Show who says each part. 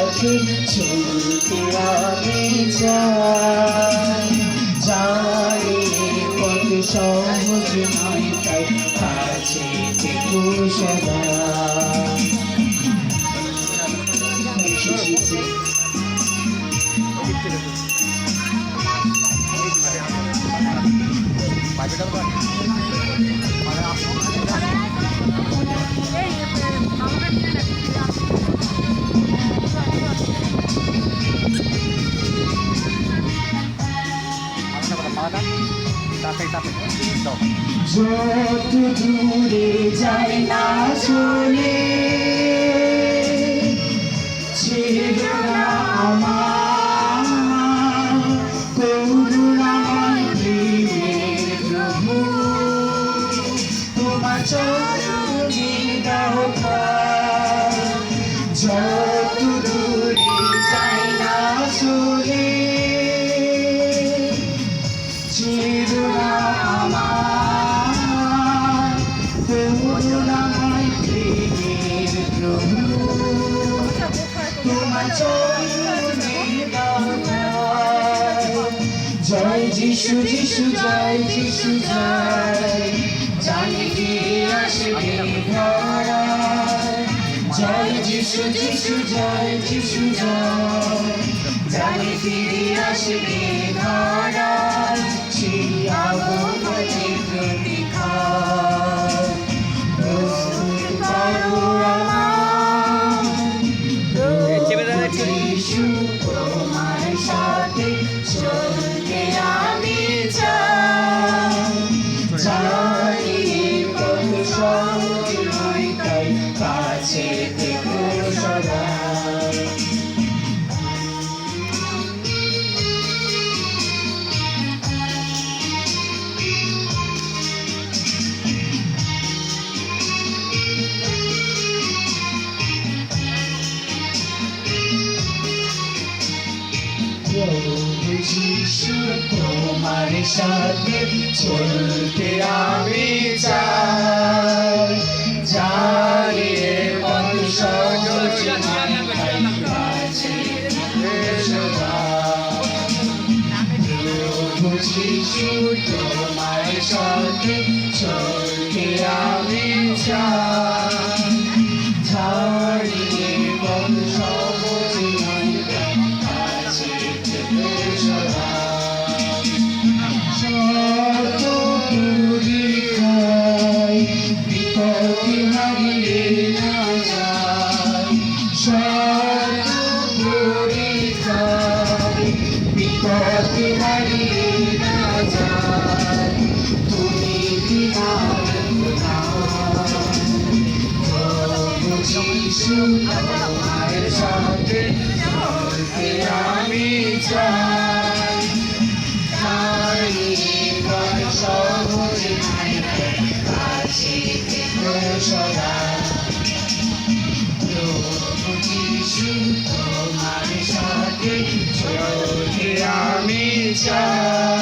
Speaker 1: সাথে চলতে আমি চাই। জানি পথ সহজ নয় তাই কাছে থেকো সদা। যত দূরে যাই না চলে ছেড়ো না আমার করুণাময় প্রেমের প্রভু। তোমার চরণে দাও প্রাণ। যত দূরে যাই না চলে ছেড়ো না আমার করুণাময় প্রেমের প্রভু। তোমার চরণে দাও প্রাণ। জয় যিশু যিশু জয় যিশু জয়, জানি ফিরে আসবে ধরায়। জয় যিশু যিশু জয় যিশু জয়, জানি ফিরে আসবে ধরায়। সেই আগমনে প্রতীক্ষায় প্রস্তুত করো আমার যিশু। তোমার সাথে চলতে আমি চাই। জানি পথ সহজ নয় তাই কাছে থেকো সদা। যিশু তোমার সাথে চলতে আমি চাই। জানি পথ সহজ নয় তাই কাছে থেকো সদা। প্রভু যিশু তোমার সাথে চলতে আমি চাই। জানি পথ সহজ নয় তাই কাছে থেকো সদা। শত পরীক্ষায় বিপদে হারিয়ে না যায়। শত পরীক্ষায় বিপদে হারিয়ে না যায়। তুমি বিনার প্রভু যিশু তোমার সাথে চলতে আমি চাই। জানি পথ সহজ নয় কাছে থেকো সদা। প্রভু যিশু তোমার সাথে চলতে আমি চাই।